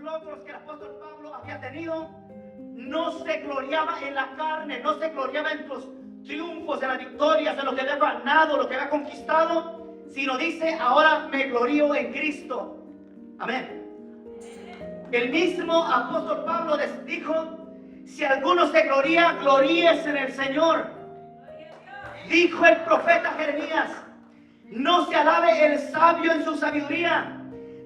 logros que el apóstol Pablo había tenido, no se gloriaba en la carne, no se gloriaba en los triunfos, en las victorias, en lo que había ganado, lo que había conquistado, sino dice, ahora me glorío en Cristo. Amén. El mismo apóstol Pablo les dijo, si alguno se gloría, gloríese en el Señor. Dijo el profeta Jeremías, no se alabe el sabio en su sabiduría,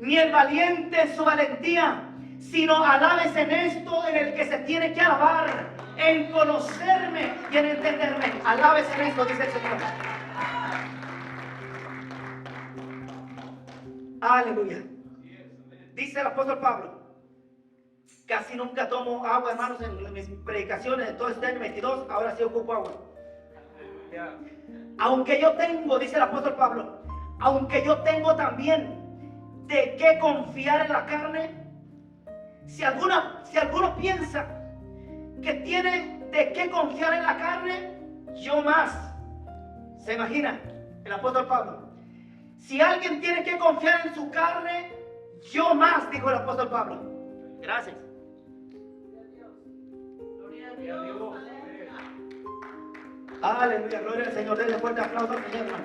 ni el valiente en su valentía, sino alabes en esto en el que se tiene que alabar, en conocerme y en entenderme. Alabes en esto, dice el Señor. Aleluya. Dice el apóstol Pablo, casi nunca tomo agua, hermanos, en mis predicaciones de todo este año 22, ahora sí ocupo agua. Aunque yo tengo, dice el apóstol Pablo, aunque yo tengo también de qué confiar en la carne, si alguno piensa que tiene de qué confiar en la carne, yo más. ¿Se imagina? El apóstol Pablo. Si alguien tiene que confiar en su carne, yo más, dijo el apóstol Pablo. Gracias. Gloria a Dios. Aleluya, gloria al Señor. Denle fuerte aplauso al Señor, hermano.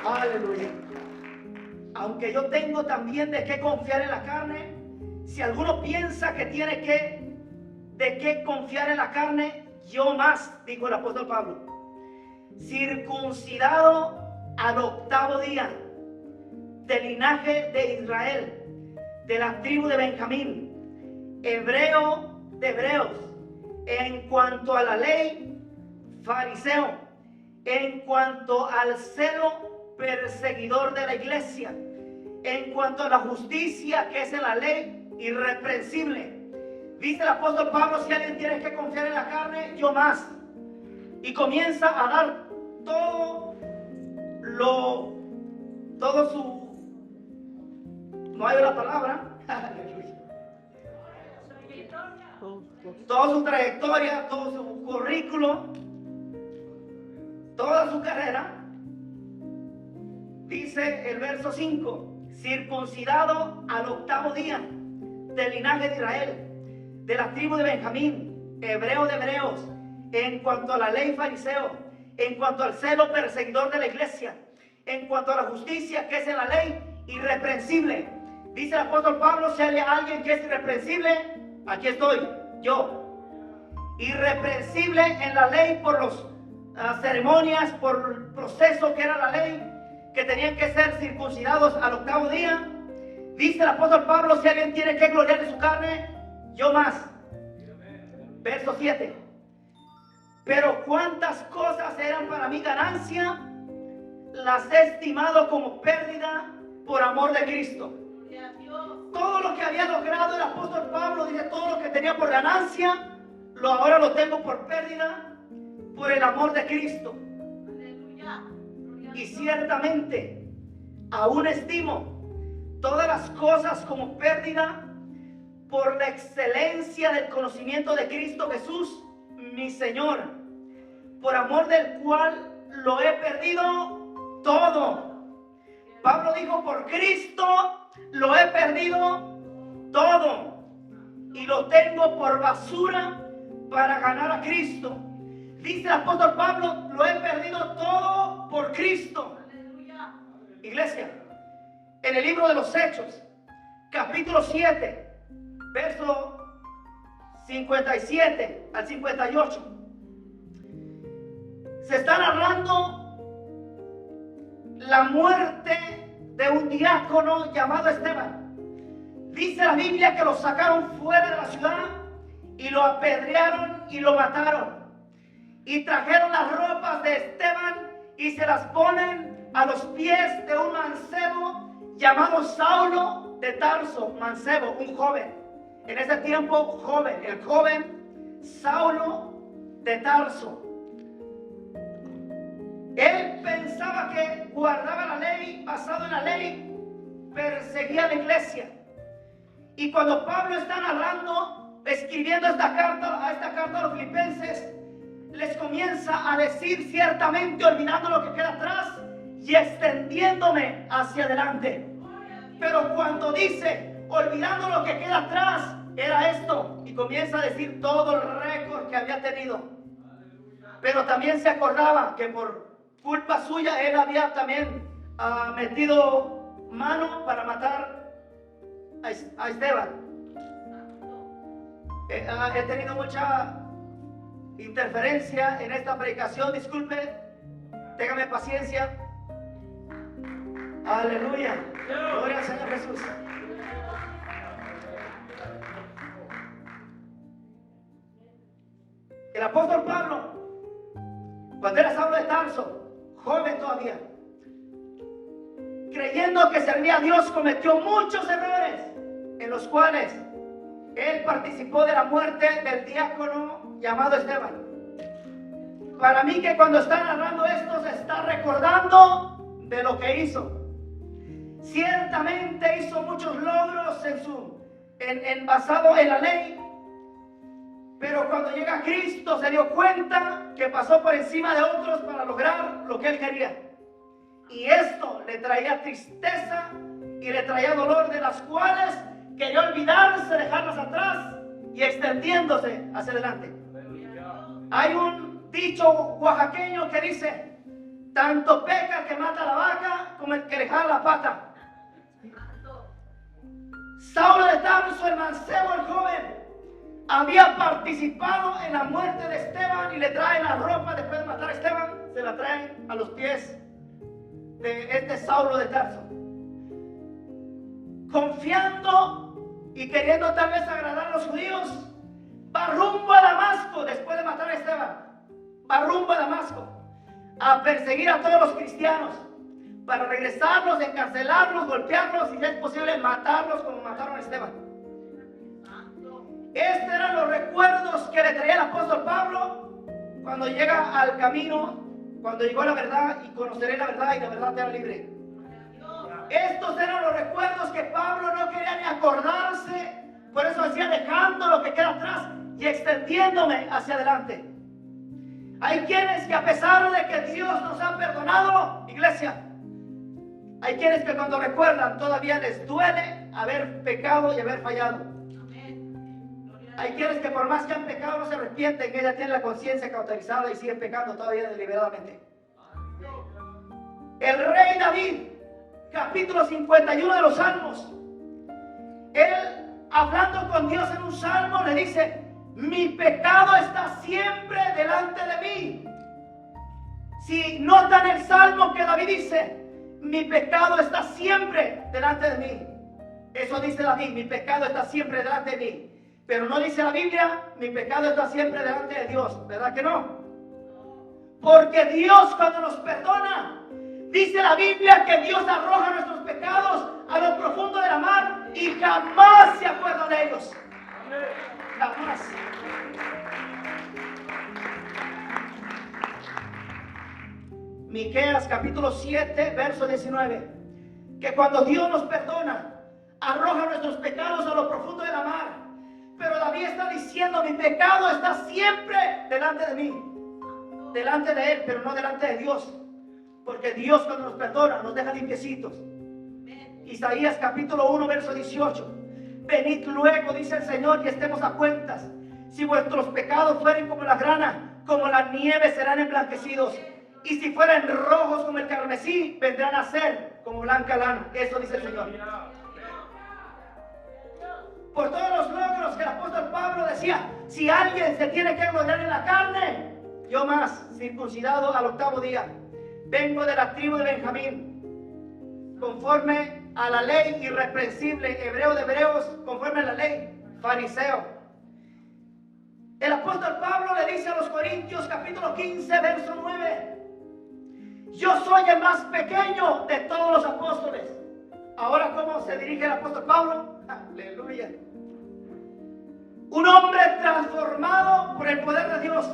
Aleluya. Aunque yo tengo también de qué confiar en la carne, si alguno piensa que tiene de qué confiar en la carne, yo más, dijo el apóstol Pablo. Circuncidado al 8º día, del linaje de Israel, de la tribu de Benjamín, hebreo de hebreos, en cuanto a la ley, fariseo, en cuanto al celo, perseguidor de la iglesia, en cuanto a la justicia que es en la ley, irreprensible. Dice el apóstol Pablo, si alguien tiene que confiar en la carne, yo más. Y comienza a dar todo su, no hay la palabra, toda su trayectoria, todo su currículo, toda su carrera. Dice el verso 5, circuncidado al 8º día, del linaje de Israel, de la tribu de Benjamín, hebreo de hebreos, en cuanto a la ley, fariseo, en cuanto al celo, perseguidor de la iglesia, en cuanto a la justicia que es en la ley, irreprensible. Dice el apóstol Pablo, si hay alguien que es irreprensible, aquí estoy, yo. Irreprensible en la ley por las ceremonias, por el proceso que era la ley, que tenían que ser circuncidados al 8º día. Dice el apóstol Pablo, si alguien tiene que gloriar de su carne, yo más. Verso 7. Pero cuántas cosas eran para mí ganancia, las he estimado como pérdida por amor de Cristo. Todo lo que había logrado el apóstol Pablo, dice, todo lo que tenía por ganancia, ahora lo tengo por pérdida por el amor de Cristo. Y ciertamente aún estimo todas las cosas como pérdida por la excelencia del conocimiento de Cristo Jesús, mi Señor, por amor del cual lo he perdido todo. Pablo dijo, por Cristo lo he perdido todo y lo tengo por basura para ganar a Cristo. Dice el apóstol Pablo, lo he perdido todo por Cristo. Iglesia, en el libro de los Hechos, capítulo 7, verso 57 al 58, se está narrando la muerte de un diácono llamado Esteban. Dice la Biblia que lo sacaron fuera de la ciudad y lo apedrearon y lo mataron. Y trajeron las ropas de Esteban y se las ponen a los pies de un mancebo llamado Saulo de Tarso. Mancebo, un joven. En ese tiempo, joven. El joven Saulo de Tarso. Él pensaba que guardaba la ley, basado en la ley, perseguía a la iglesia. Y cuando Pablo está narrando, escribiendo esta carta a los filipenses, les comienza a decir ciertamente, olvidando lo que queda atrás y extendiéndome hacia adelante. Pero cuando dice, olvidando lo que queda atrás, era esto. Y comienza a decir todo el récord que había tenido. Pero también se acordaba que por culpa suya él había también metido mano para matar a Esteban. He tenido mucha interferencia en esta predicación, disculpe, téngame paciencia. Aleluya, gloria al Señor Jesús. El apóstol Pablo, cuando era Saulo de Tarso, joven todavía, creyendo que servía a Dios, cometió muchos errores en los cuales él participó de la muerte del diácono llamado Esteban. Para mí, que cuando está narrando esto se está recordando de lo que hizo. Ciertamente hizo muchos logros basado en la ley, pero cuando llega a Cristo se dio cuenta que pasó por encima de otros para lograr lo que él quería. Y esto le traía tristeza y le traía dolor, de las cuales quería olvidarse, dejarlas atrás y extendiéndose hacia adelante. Hay un dicho oaxaqueño que dice: tanto peca el que mata a la vaca como el que le jala la pata. Saulo de Tarso, el mancebo, el joven, había participado en la muerte de Esteban, y le traen la ropa después de matar a Esteban, se la traen a los pies de este Saulo de Tarso, confiando y queriendo tal vez agradar a los judíos. Va rumbo a Damasco después de matar a Esteban, va rumbo a Damasco a perseguir a todos los cristianos, para regresarlos, encarcelarlos, golpearlos y, si es posible, matarlos como mataron a Esteban. Estos eran los recuerdos que le traía el apóstol Pablo cuando llega al camino, cuando llegó a la verdad, y conoceré la verdad y la verdad te hará libre. Estos eran los recuerdos que Pablo no quería ni acordarse, por eso decía: dejando lo que queda atrás y extendiéndome hacia adelante. Hay quienes que, a pesar de que Dios nos ha perdonado, iglesia, hay quienes que cuando recuerdan todavía les duele haber pecado y haber fallado. Hay quienes que por más que han pecado no se arrepienten, que ya tienen la conciencia cauterizada y siguen pecando todavía deliberadamente. El rey David, capítulo 51 de los Salmos, él, hablando con Dios en un salmo, le dice: mi pecado está siempre delante de mí. Si notan el salmo que David dice: mi pecado está siempre delante de mí. Eso dice David: mi pecado está siempre delante de mí. Pero no dice la Biblia: mi pecado está siempre delante de Dios. ¿Verdad que no? Porque Dios, cuando nos perdona, dice la Biblia que Dios arroja nuestros pecados a lo profundo de la mar y jamás se acuerda de ellos. Jamás. Miqueas capítulo 7, verso 19. Que cuando Dios nos perdona, arroja nuestros pecados a lo profundo de la mar. Pero David está diciendo: mi pecado está siempre delante de mí. Delante de él, pero no delante de Dios. Porque Dios, cuando nos perdona, nos deja limpiecitos. Isaías capítulo 1, verso 18. Venid luego, dice el Señor, y estemos a cuentas. Si vuestros pecados fueren como la grana, como la nieve serán emblanquecidos. Y si fueren rojos como el carmesí, vendrán a ser como blanca lana. Eso dice el Señor. Por todos los logros que el apóstol Pablo decía: si alguien se tiene que gloriar en la carne, yo más, circuncidado al 8º día, vengo de la tribu de Benjamín, conforme a la ley irreprensible, hebreo de hebreos, conforme a la ley, fariseo. El apóstol Pablo le dice a los Corintios, capítulo 15, verso 9: yo soy el más pequeño de todos los apóstoles. Ahora, ¿cómo se dirige el apóstol Pablo? Aleluya. Un hombre transformado por el poder de Dios.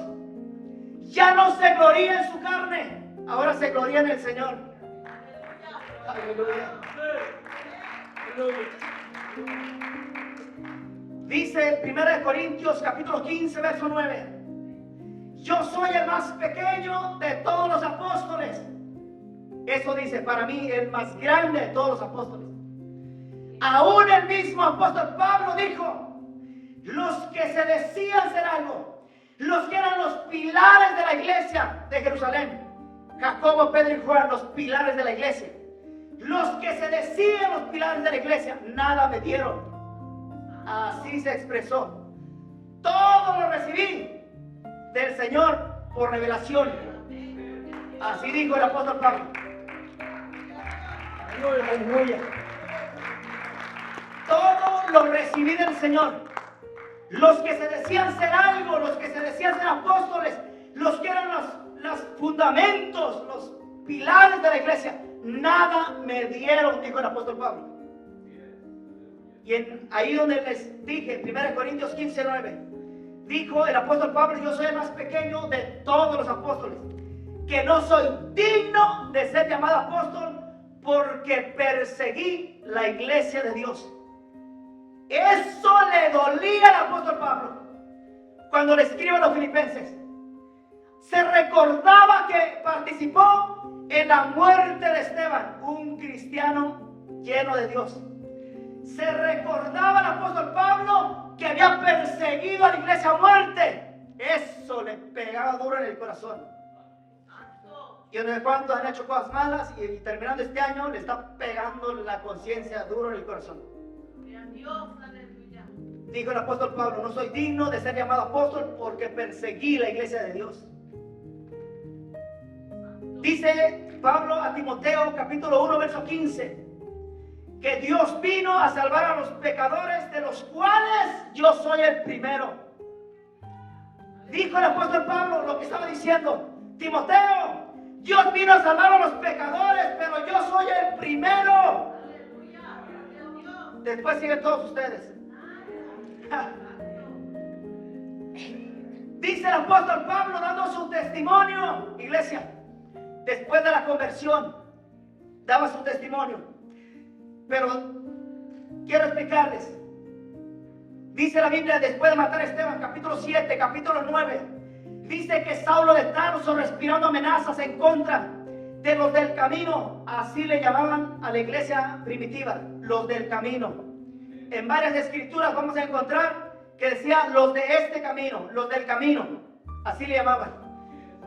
Ya no se gloría en su carne, ahora se gloria en el Señor. Aleluya. Dice 1 Corintios capítulo 15, verso 9: yo soy el más pequeño de todos los apóstoles. Eso dice: para mí, el más grande de todos los apóstoles. Aún el mismo apóstol Pablo dijo, los que se decían ser algo, los que eran los pilares de la iglesia de Jerusalén, Jacobo, Pedro y Juan, los pilares de la iglesia, los que se decían los pilares de la iglesia, nada me dieron. Así se expresó. Todo lo recibí del Señor por revelación. Así dijo el apóstol Pablo. Aleluya. Todo lo recibí del Señor. Los que se decían ser algo, los que se decían ser apóstoles, los que eran los fundamentos, los pilares de la iglesia, nada me dieron, dijo el apóstol Pablo. Y ahí donde les dije, 1 Corintios 15:9, dijo el apóstol Pablo, yo soy el más pequeño de todos los apóstoles, que no soy digno de ser llamado apóstol porque perseguí la iglesia de Dios. Eso le dolía al apóstol Pablo cuando le escribe a los filipenses. Se recordaba que participó en la muerte de Esteban, un cristiano lleno de Dios. Se recordaba al apóstol Pablo que había perseguido a la iglesia a muerte. Eso le pegaba duro en el corazón. Y de cuántos han hecho cosas malas y terminando este año le está pegando la conciencia duro en el corazón. Dijo el apóstol Pablo, no soy digno de ser llamado apóstol porque perseguí la iglesia de Dios. Dice Pablo a Timoteo capítulo 1 verso 15 que Dios vino a salvar a los pecadores, de los cuales yo soy el primero. Dijo el apóstol Pablo lo que estaba diciendo, Timoteo, Dios vino a salvar a los pecadores, pero yo soy el primero. Después siguen todos ustedes. Dice el apóstol Pablo dando su testimonio, iglesia, después de la conversión, daba su testimonio. Pero quiero explicarles. Dice la Biblia, después de matar a Esteban, capítulo 7, capítulo 9, dice que Saulo de Tarso, respirando amenazas en contra de los del camino, así le llamaban a la iglesia primitiva, los del camino. En varias escrituras vamos a encontrar que decía los de este camino, los del camino, así le llamaban.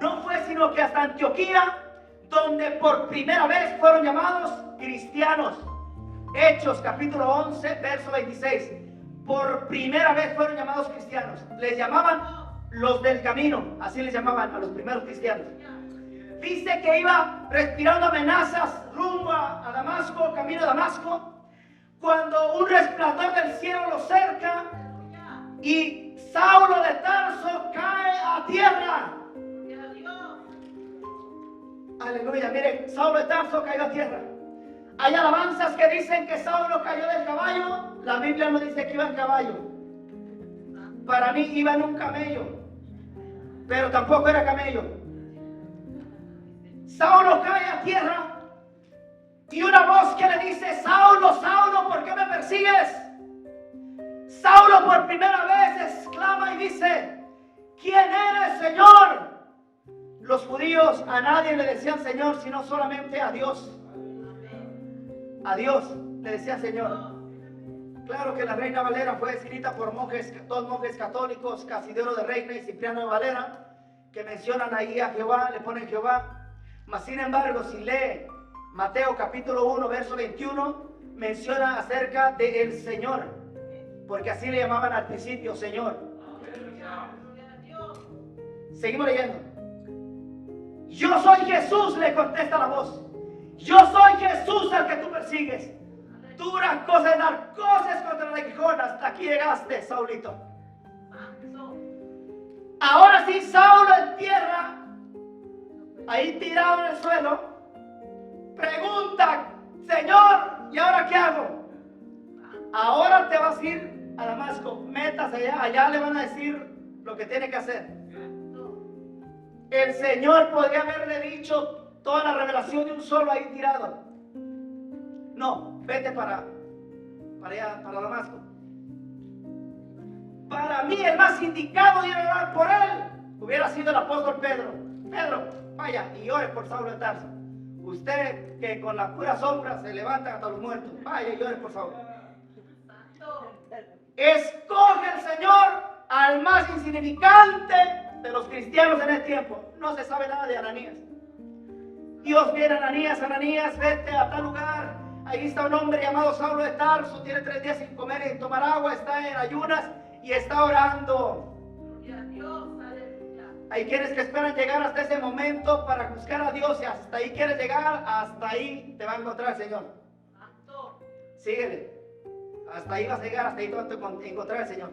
No fue sino que hasta Antioquía, donde por primera vez fueron llamados cristianos. Hechos capítulo 11, verso 26. Por primera vez fueron llamados cristianos. Les llamaban los del camino, así les llamaban a los primeros cristianos. Dice que iba respirando amenazas rumbo a Damasco, camino a Damasco, cuando un resplandor del cielo lo cerca y Saulo de Tarso cae a tierra. Aleluya, miren, Saulo de Tarso cayó a tierra. Hay alabanzas que dicen que Saulo cayó del caballo. La Biblia no dice que iba en caballo. Para mí iba en un camello, pero tampoco era camello. Saulo cae a tierra y una voz que le dice, Saulo, Saulo, ¿por qué me persigues? Saulo por primera vez exclama y dice, ¿quién eres, Señor? Los judíos a nadie le decían Señor, sino solamente a Dios. A Dios le decía Señor. Claro que la Reina Valera fue escrita por monjes, dos monjes católicos, Casidoro de Reina y Cipriano de Valera, que mencionan ahí a Jehová, le ponen Jehová. Mas sin embargo, si lee Mateo capítulo 1, verso 21, menciona acerca del Señor, porque así le llamaban al principio, Señor. Seguimos leyendo. Yo soy Jesús, le contesta la voz. Yo soy Jesús al que tú persigues. Duras cosas, dar cosas contra el aguijón. Hasta aquí llegaste, Saulito. Ahora sí, Saulo en tierra, ahí tirado en el suelo, pregunta, Señor, ¿y ahora qué hago? Ahora te vas a ir a Damasco, métase allá le van a decir lo que tiene que hacer. El Señor podría haberle dicho toda la revelación de un solo ahí tirado. No, vete para allá, para Damasco. Para mí el más indicado de ir a orar por él hubiera sido el apóstol Pedro. Pedro, vaya y ore por Saulo de Tarso. Usted que con la pura sombra se levanta hasta los muertos, vaya y ore por Saulo. Escoge el Señor al más insignificante de los cristianos en el tiempo. No se sabe nada de Ananías. Dios viene a Ananías, Ananías, vete a tal lugar. Ahí está un hombre llamado Saulo de Tarso, tiene 3 días sin comer y sin tomar agua, está en ayunas y está orando. Hay quienes que esperan llegar hasta ese momento para buscar a Dios y hasta ahí quieres llegar, hasta ahí te va a encontrar el Señor. Síguele. Hasta ahí vas a llegar, hasta ahí te va a encontrar el Señor.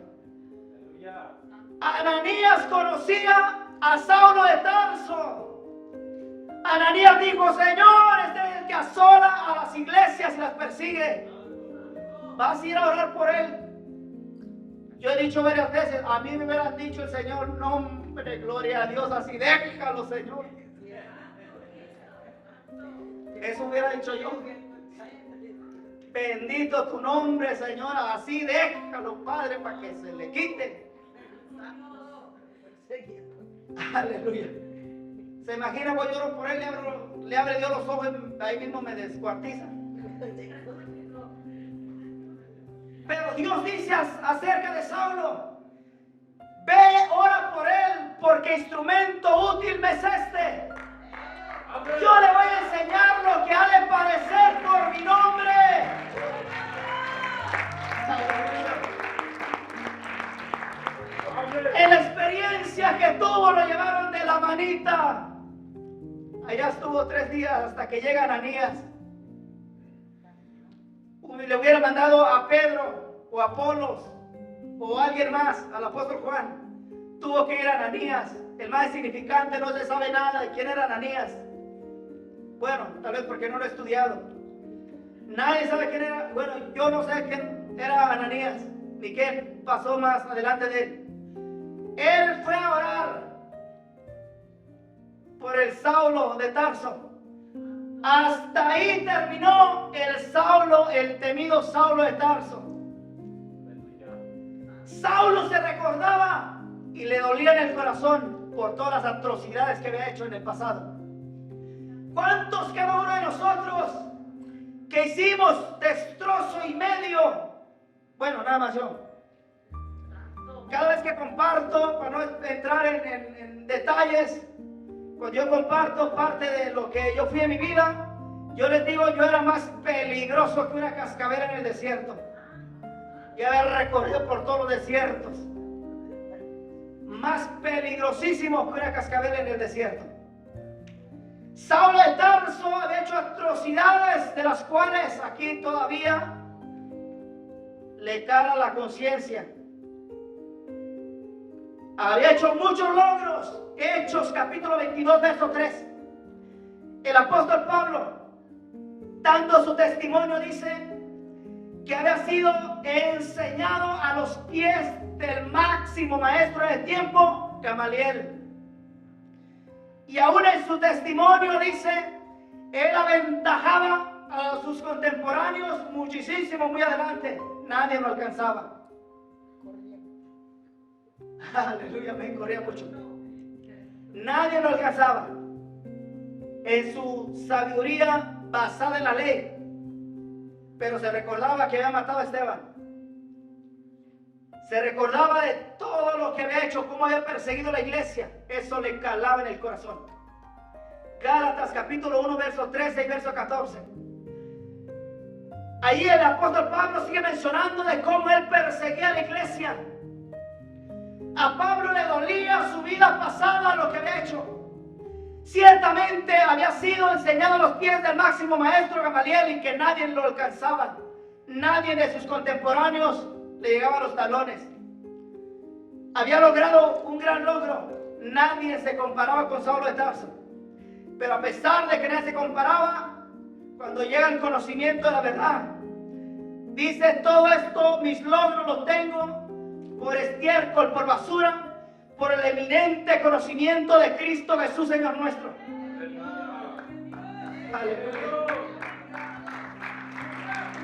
Ananías conocía a Saulo de Tarso. Ananías dijo, Señor, este es el que asola a las iglesias y las persigue. Vas a ir a orar por él. Yo he dicho varias veces, a mí me hubieran dicho el Señor, no, hombre, gloria a Dios, así déjalo, Señor. Eso hubiera dicho yo. Bendito tu nombre, Señor, así déjalo, Padre, para que se le quite. Aleluya. ¿Se imagina? Voy a llorar por él, le abre Dios los ojos, ahí mismo me descuartiza. Pero Dios dice acerca de Saulo, ve, ora por él, porque instrumento útil me es este. Yo le voy a enseñar lo que ha de padecer por mi nombre. En la experiencia que tuvo, lo llevaron de la manita. Allá estuvo 3 días hasta que llega Ananías. Le hubiera mandado a Pedro o a Apolos o a alguien más, al apóstol Juan. Tuvo que ir a Ananías, el más insignificante, no se sabe nada de quién era Ananías. Bueno, tal vez porque no lo he estudiado. Nadie sabe quién era. Bueno, yo no sé quién era Ananías, ni qué pasó más adelante de él. Él fue a orar por el Saulo de Tarso. Hasta ahí terminó el Saulo, el temido Saulo de Tarso. Saulo se recordaba y le dolía en el corazón por todas las atrocidades que había hecho en el pasado. ¿Cuántos cada uno de nosotros que hicimos destrozo y medio? Bueno, nada más yo. Cada vez que comparto, para no entrar en detalles, cuando yo comparto parte de lo que yo fui en mi vida, yo les digo, yo era más peligroso que una cascabel en el desierto. Yo había recorrido por todos los desiertos. Más peligrosísimo que una cascabel en el desierto. Saulo de Tarso había hecho atrocidades de las cuales aquí todavía le cala la conciencia. Había hecho muchos logros. Hechos capítulo 22 verso 3. El apóstol Pablo, dando su testimonio, dice que había sido enseñado a los pies del máximo maestro del tiempo, Gamaliel. Y aún en su testimonio dice, él aventajaba a sus contemporáneos muchísimo, muy adelante. Nadie lo alcanzaba. Aleluya, me corría mucho. Nadie lo alcanzaba. En su sabiduría basada en la ley. Pero se recordaba que había matado a Esteban. Se recordaba de todo lo que había hecho, cómo había perseguido la iglesia. Eso le calaba en el corazón. Gálatas capítulo 1 verso 13 y verso 14. Ahí el apóstol Pablo sigue mencionando de cómo él perseguía a la iglesia. A Pablo le dolía su vida pasada, lo que había hecho. Ciertamente había sido enseñado a los pies del máximo maestro Gamaliel y que nadie lo alcanzaba. Nadie de sus contemporáneos le llegaba a los talones. Había logrado un gran logro. Nadie se comparaba con Saulo de Tarso. Pero a pesar de que nadie se comparaba, cuando llega el conocimiento de la verdad, dice, todo esto, mis logros los tengo por estiércol, por basura, por el eminente conocimiento de Cristo Jesús, Señor nuestro. Aleluya.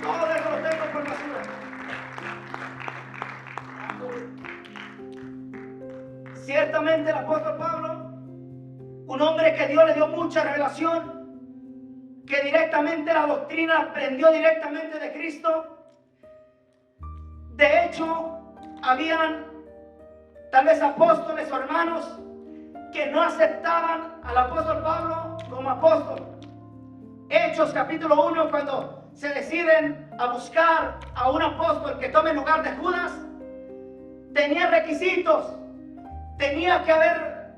Todo eso lo tengo por basura. Ciertamente el apóstol Pablo, un hombre que Dios le dio mucha revelación, que directamente la doctrina aprendió directamente de Cristo, De hecho, habían tal vez apóstoles o hermanos que no aceptaban al apóstol Pablo como apóstol. Hechos capítulo 1, cuando se deciden a buscar a un apóstol que tome el lugar de Judas, tenía requisitos. Tenía que haber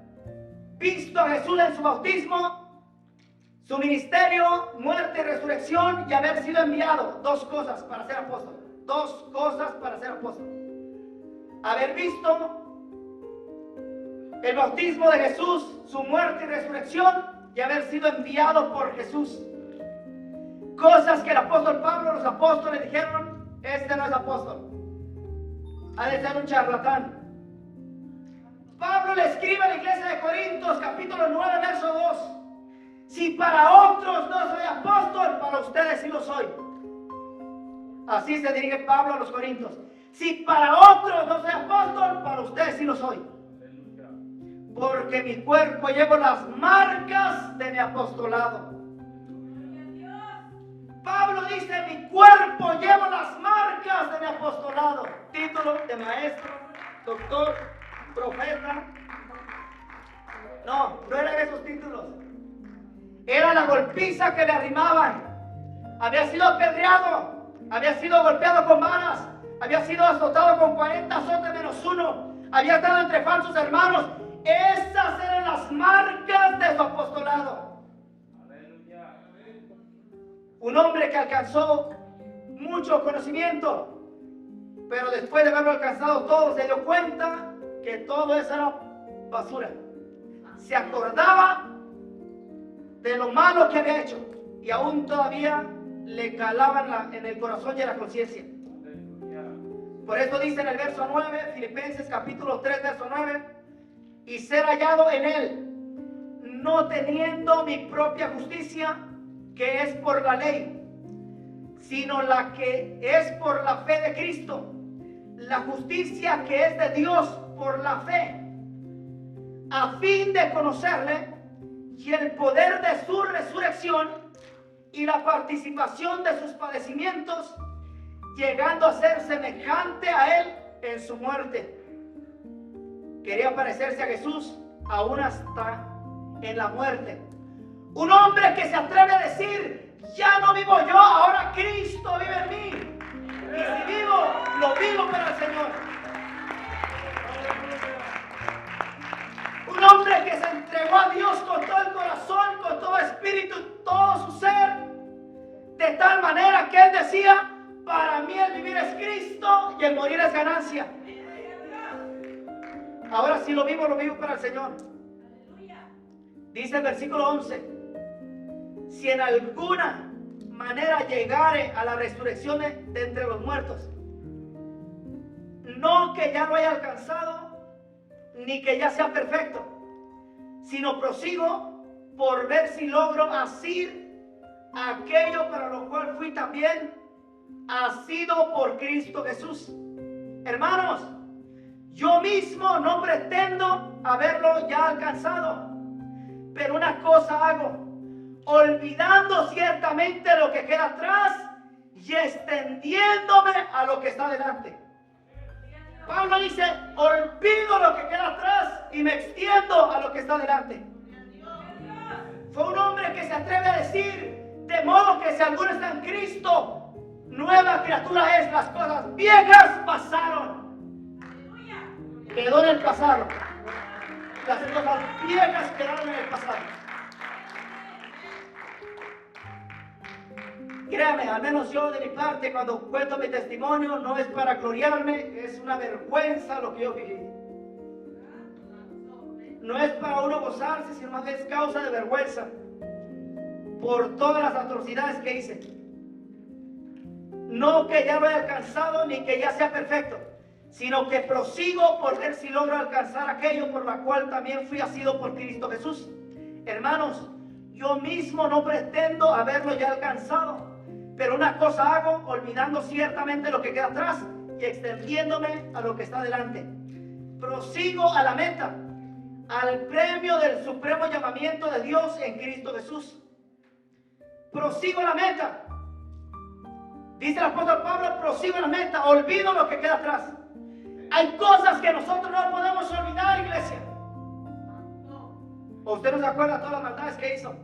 visto a Jesús en su bautismo, su ministerio, muerte y resurrección, y haber sido enviado. Dos cosas para ser apóstol. Dos cosas para ser apóstol. Haber visto el bautismo de Jesús, su muerte y resurrección, y haber sido enviado por Jesús. Cosas que el apóstol Pablo, los apóstoles dijeron: este no es apóstol, ha de ser un charlatán. Pablo le escribe a la iglesia de Corintios, capítulo 9, verso 2: si para otros no soy apóstol, para ustedes sí lo soy. Así se dirige Pablo a los Corintios: si para otros no soy apóstol, para ustedes sí lo soy. Porque mi cuerpo llevo las marcas de mi apostolado. Pablo dice: mi cuerpo llevo las marcas de mi apostolado. Título de maestro, doctor, profeta. No eran esos títulos. Era la golpiza que le arrimaban. Había sido apedreado, había sido golpeado con varas, había sido azotado con 40 azotes menos uno, había estado entre falsos hermanos. Esas eran las marcas de su apostolado. Un hombre que alcanzó mucho conocimiento, pero después de haberlo alcanzado todo, se dio cuenta que todo eso era basura. Se acordaba de lo malo que había hecho, y aún todavía le calaban en el corazón y en la conciencia. Por eso dice en el verso 9, Filipenses capítulo 3, verso 9: y ser hallado en él, no teniendo mi propia justicia, que es por la ley, sino la que es por la fe de Cristo, la justicia que es de Dios por la fe, a fin de conocerle y el poder de su resurrección y la participación de sus padecimientos, llegando a ser semejante a él en su muerte. Quería parecerse a Jesús aún hasta en la muerte. Un hombre que se atreve a decir: ya no vivo yo, ahora Cristo vive en mí. Y si vivo, lo vivo para el Señor. Un hombre que se entregó a Dios con todo el corazón, con todo espíritu, todo su ser, de tal manera que él decía: para mí el vivir es Cristo y el morir es ganancia. Ahora sí lo vivo para el Señor. Dice el versículo 11: si en alguna manera llegare a la resurrección de entre los muertos, no que ya lo haya alcanzado, ni que ya sea perfecto, sino prosigo por ver si logro asir aquello para lo cual fui también asido por Cristo Jesús. Hermanos, yo mismo no pretendo haberlo ya alcanzado, pero una cosa hago, olvidando ciertamente lo que queda atrás y extendiéndome a lo que está delante. Pablo dice: olvido lo que queda atrás y me extiendo a lo que está delante. Fue un hombre que se atreve a decir: de modo que si alguno está en Cristo, nueva criatura es, las cosas viejas pasaron. Quedó en el pasado. Las cosas viejas quedaron en el pasado. Créame, al menos yo de mi parte, cuando cuento mi testimonio, no es para gloriarme, es una vergüenza lo que yo viví. No es para uno gozarse, sino más bien es causa de vergüenza por todas las atrocidades que hice. No que ya lo haya alcanzado ni que ya sea perfecto, sino que prosigo por ver si logro alcanzar aquello por la cual también fui asido por Cristo Jesús. Hermanos, yo mismo no pretendo haberlo ya alcanzado, pero una cosa hago, olvidando ciertamente lo que queda atrás y extendiéndome a lo que está delante. Prosigo a la meta, al premio del supremo llamamiento de Dios en Cristo Jesús. Prosigo a la meta. Dice el apóstol Pablo, prosigo en la meta, olvido lo que queda atrás. Hay cosas que nosotros no podemos olvidar, iglesia. ¿O usted no se acuerda de todas las maldades que hizo?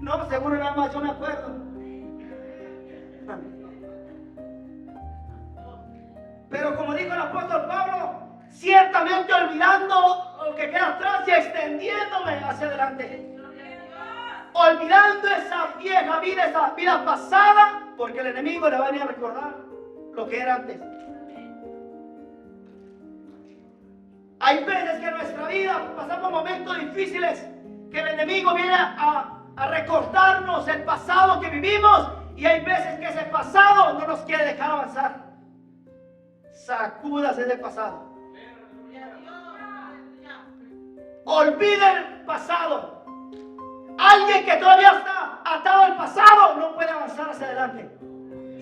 No, seguro nada más yo me acuerdo. Pero como dijo el apóstol Pablo, ciertamente olvidando lo que queda atrás y extendiéndome hacia adelante. Olvidando esa vieja vida, esa vida pasada, porque el enemigo le va a venir a recordar lo que era antes. Hay veces que en nuestra vida pasamos momentos difíciles, que el enemigo viene a recordarnos el pasado que vivimos, y hay veces que ese pasado no nos quiere dejar avanzar. Sacúdase del pasado. Olvide el pasado. Alguien que todavía está atado al pasado no puede avanzar hacia adelante.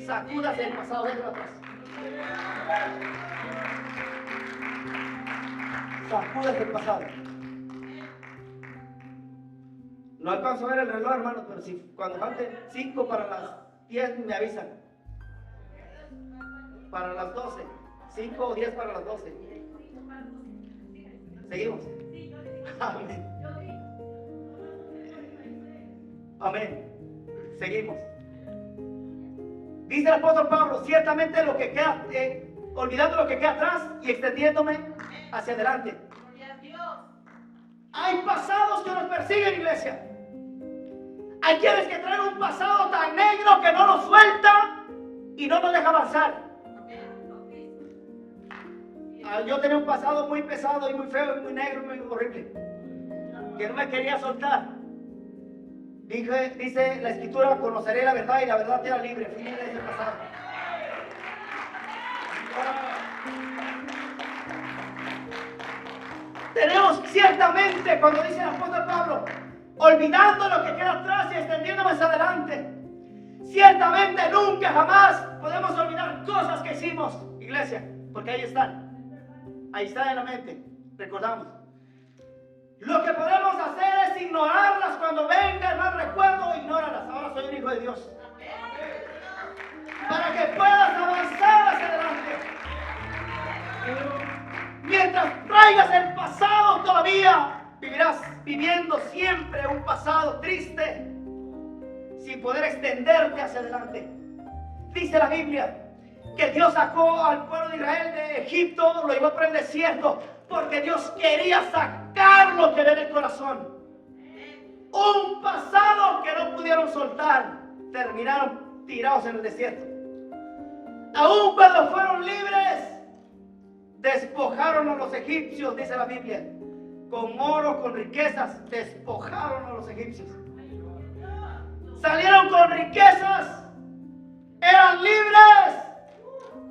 Sacúdase del pasado, déjalo atrás. Sacúdase del pasado. No alcanzo a ver el reloj, hermanos, pero si cuando falten 5 para las 10 me avisan. Para las 12. 5 o 10 para las 12. ¿Seguimos? Amén. Amén. Seguimos. Dice el apóstol Pablo, ciertamente lo que queda, olvidando lo que queda atrás y extendiéndome hacia adelante. Hay pasados que nos persiguen, iglesia. Hay quienes que traen un pasado tan negro que no nos suelta y no nos deja avanzar. Yo tenía un pasado muy pesado y muy feo y muy negro y muy horrible, que no me quería soltar. Dice la escritura, conoceré la verdad y la verdad te hará libre. Fui libre de ese pasado. Tenemos ciertamente, cuando dice el apóstol Pablo, olvidando lo que queda atrás y extendiéndome hacia adelante. Ciertamente nunca jamás podemos olvidar cosas que hicimos, iglesia, porque ahí están. Ahí está en la mente, recordamos. Lo que podemos hacer es ignorarlas cuando venga el mal recuerdo, ignóralas. Ahora soy un hijo de Dios. Para que puedas avanzar hacia adelante. Mientras traigas el pasado todavía, vivirás viviendo siempre un pasado triste, sin poder extenderte hacia adelante. Dice la Biblia que Dios sacó al pueblo de Israel de Egipto, lo llevó por el desierto, porque Dios quería sacarlo que en el corazón. Un pasado que no pudieron soltar, terminaron tirados en el desierto. Aún cuando fueron libres, despojaron a los egipcios, dice la Biblia, con oro, con riquezas, despojaron a los egipcios. Salieron con riquezas, eran libres,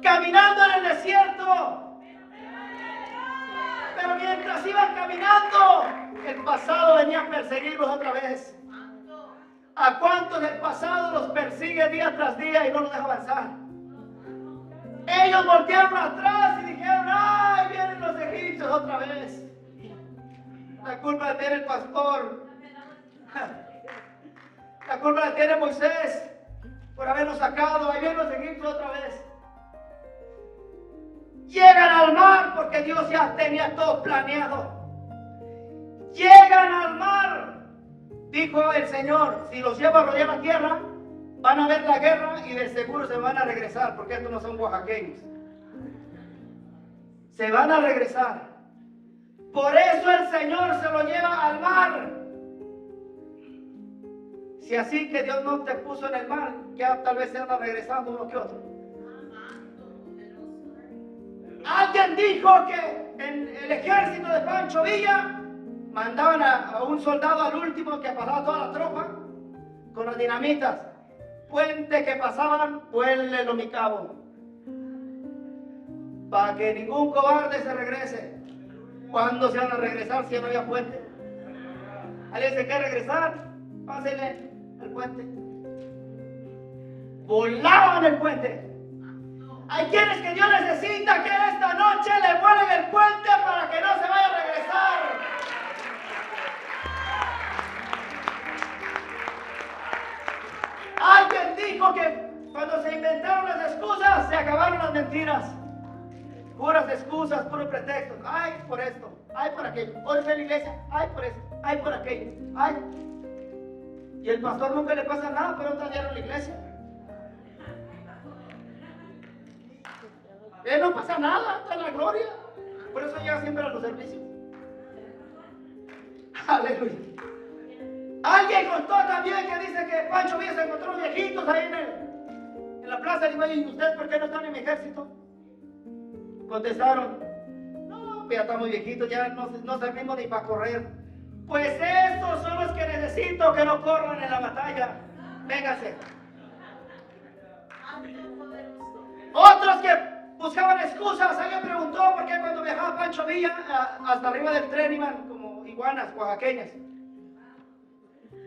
caminando en el desierto. Pero mientras iban caminando, el pasado venía a perseguirlos otra vez. ¿A cuántos el pasado los persigue día tras día y no los deja avanzar? Ellos voltearon atrás y dijeron, ¡ay, vienen los egipcios otra vez! La culpa la tiene el pastor. La culpa la tiene Moisés por habernos sacado. Ahí vienen los egipcios otra vez. Llegan al mar porque Dios ya tenía todo planeado. Llegan al mar. Dijo el Señor, si los llevo a rodear la tierra, van a ver la guerra y de seguro se van a regresar, porque estos no son oaxaqueños. Se van a regresar. Por eso el Señor se lo lleva al mar. Si así que Dios no te puso en el mar, ya tal vez se van regresando uno que otro. Alguien dijo que en el ejército de Pancho Villa mandaban a un soldado al último que pasaba toda la tropa con las dinamitas. Puente que pasaban, vuélelo mi cabo, para que ningún cobarde se regrese. ¿Cuándo se van a regresar si ya no había puente? ¿Alguien se quiere regresar? Pásenle al puente. Volaban el puente. Hay quienes que Dios necesita que esta noche le vuelen el puente para que no se vaya a regresar. Alguien dijo que ay, por esto, ay, por aquello. Hoy fue a la iglesia, ay, por esto, ay, por aquello, ay. Y el pastor nunca le pasa nada, pero otra día en la iglesia. Él no pasa nada, está en la gloria. Por eso llega siempre a los servicios. Aleluya. Alguien contó también que dice que Pancho Villa se encontró unos viejitos ahí en la plaza. Digo, ¿y ustedes por qué no están en mi ejército? Contestaron, no, ya estamos viejitos, ya no servimos ni para correr. Pues estos son los que necesito que no corran en la batalla. Véngase. Otros que buscaban excusas. Alguien preguntó por qué cuando viajaba Pancho Villa hasta arriba del tren iban como iguanas oaxaqueñas.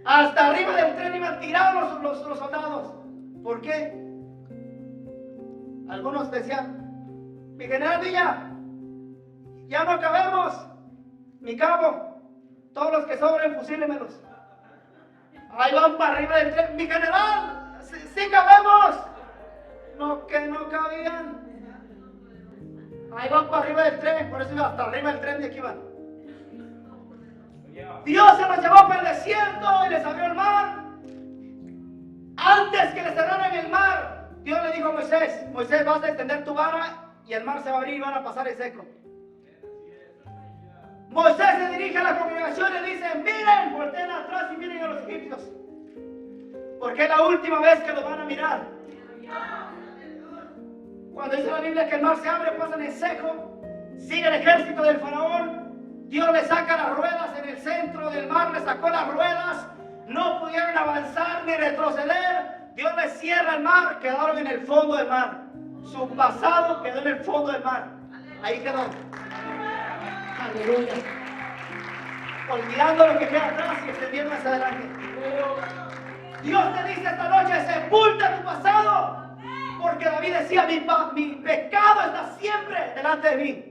Hasta arriba del tren iban tirados los soldados. ¿Por qué? Algunos decían, mi general Villa, ya no acabemos. Mi cabo, todos los que sobren, fusílemelos. Ahí van para arriba del tren. Mi general, sí cabemos. No, que no cabían. Ahí van para arriba del tren, por eso iba hasta arriba del tren de aquí van. Dios se los llevó por el desierto y les abrió el mar. Antes que le cerraran el mar, Dios le dijo a Moisés, Moisés, vas a extender tu vara y el mar se va a abrir y van a pasar en seco. Moisés se dirige a la congregación y le dice, miren, volteen atrás y miren a los egipcios. Porque es la última vez que los van a mirar. Cuando dice la Biblia que el mar se abre, pasan en seco, sigue el ejército del faraón. Dios le saca las ruedas en el centro del mar, le sacó las ruedas, no pudieron avanzar ni retroceder. Dios les cierra el mar, quedaron en el fondo del mar. Su pasado quedó en el fondo del mar. Ahí quedó. Aleluya. Olvidando lo que queda atrás y extendiendo hacia adelante. Dios te dice esta noche, sepulta tu pasado. Porque David decía, mi pecado está siempre delante de mí.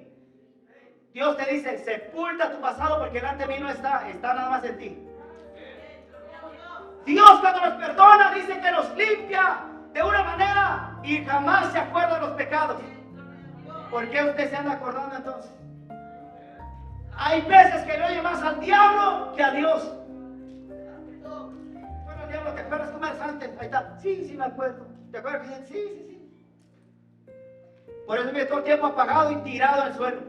Dios te dice, sepulta tu pasado porque delante de mí no está nada más en ti. Dios cuando nos perdona dice que nos limpia de una manera y jamás se acuerda de los pecados. ¿Por qué usted se anda acordando entonces? Hay veces que le oye más al diablo que a Dios. Bueno, el diablo, ¿te acuerdas tú más antes? Ahí está. Sí, me acuerdo. ¿Te acuerdas que dicen? Sí. Por eso vive todo el tiempo apagado y tirado al suelo.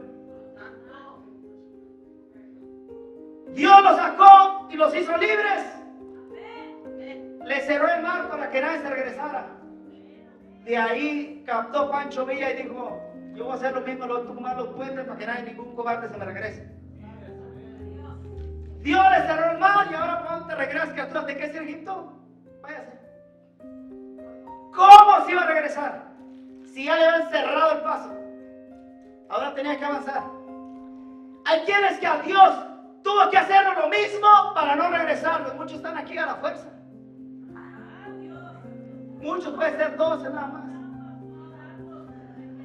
Dios los sacó y los hizo libres. Le cerró el mar para que nadie se regresara. De ahí captó Pancho Villa y dijo, yo voy a hacer lo mismo, lo voy a tomar los puentes para que nadie, ningún cobarde se me regrese. Dios le cerró el mar y ahora cuando te regresas, criaturas, ¿de qué es Egipto? Váyase. ¿Cómo se iba a regresar? Si ya le habían cerrado el paso. Ahora tenía que avanzar. Hay quienes que a Dios tuvo que hacer lo mismo para no regresar. Muchos están aquí a la fuerza. Muchos pueden ser 12 nada más.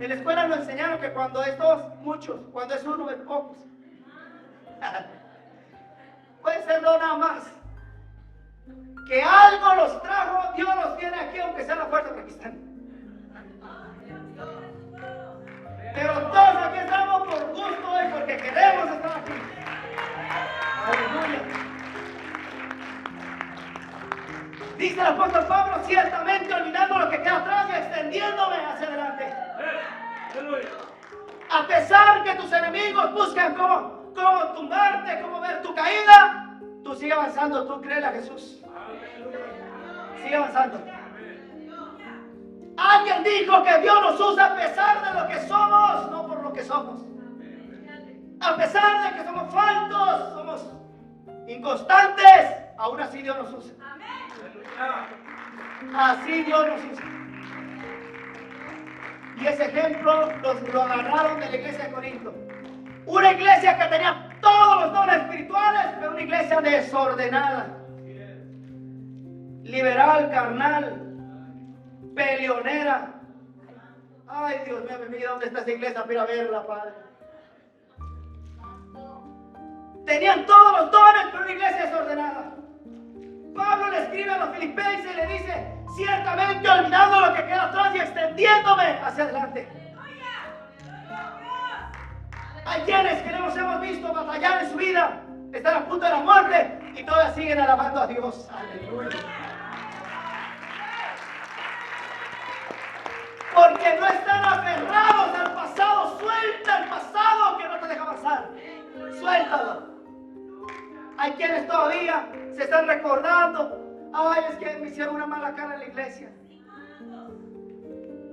En la escuela nos enseñaron que cuando es 2, muchos. Cuando es 1, es pocos. Puede ser 2 nada más. Que algo los trajo, Dios los tiene aquí, aunque sea la fuerza que aquí están. Pero todos aquí estamos por gusto y porque queremos estar aquí. Aleluya. Dice el apóstol Pablo, ciertamente olvidando lo que queda atrás y extendiéndome hacia adelante. A pesar que tus enemigos buscan cómo tumbarte, cómo ver tu caída, tú sigue avanzando, tú créele a Jesús. Sigue avanzando. Alguien dijo que Dios nos usa a pesar de lo que somos, no por lo que somos. A pesar de que somos faltos, somos inconstantes, aún así Dios nos usa. Así Dios nos usa. Y ese ejemplo lo agarraron de la iglesia de Corinto. Una iglesia que tenía todos los dones espirituales, pero una iglesia desordenada. Liberal, carnal, peleonera. Ay, Dios mío, mi vida, ¿dónde está esa iglesia? Para ir a verla, Padre. Tenían todos los dones, pero una iglesia desordenada. Pablo le escribe a los filipenses y le dice, ciertamente olvidando lo que queda atrás y extendiéndome hacia adelante. Hay quienes que no los hemos visto batallar en su vida, están a punto de la muerte y todavía siguen alabando a Dios. Aleluya. Porque no están aferrados al pasado. Suelta el pasado que no te deja avanzar. Suéltalo. Hay quienes todavía se están recordando. Ay, es que me hicieron una mala cara en la iglesia.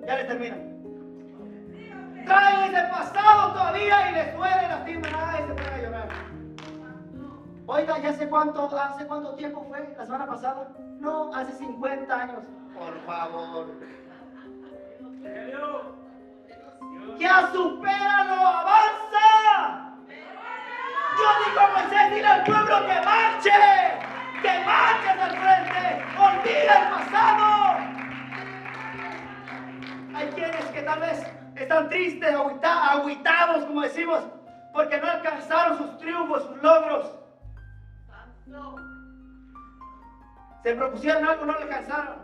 Ya le termino. Traen ese pasado todavía y les duele, lastiman. Ay, se pueden a llorar. Oiga, ¿ya hace cuánto tiempo fue? ¿La semana pasada? No, hace 50 años. Por favor. Ya supéralo, avanza. Yo digo a Moisés, dile al pueblo que marche al frente, olvida el pasado. Hay quienes que tal vez están tristes, agüitados, como decimos, porque no alcanzaron sus triunfos, sus logros. Se propusieron algo, no lo alcanzaron.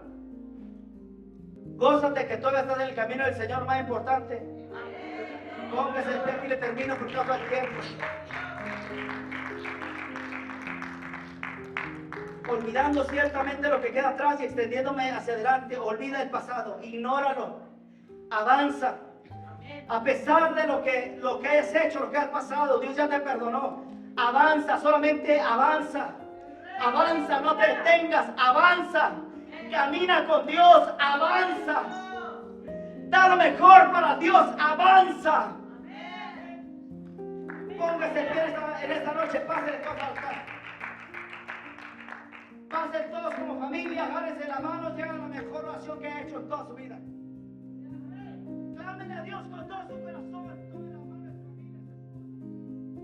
Gózate que todavía estás en el camino del Señor, más importante. Póngase de pie y le termino por causa del tiempo. Olvidando ciertamente lo que queda atrás y extendiéndome hacia adelante, olvida el pasado, ignóralo, avanza. A pesar de lo que hayas hecho, lo que has pasado, Dios ya te perdonó. Avanza, solamente avanza. Avanza, no te detengas, avanza. Camina con Dios, avanza. Da lo mejor para Dios, avanza. Póngase en pie en esta noche, pásenle todos al altar. Pasen todos como familia, agárrense la mano y hagan la mejor oración que ha hecho en toda su vida.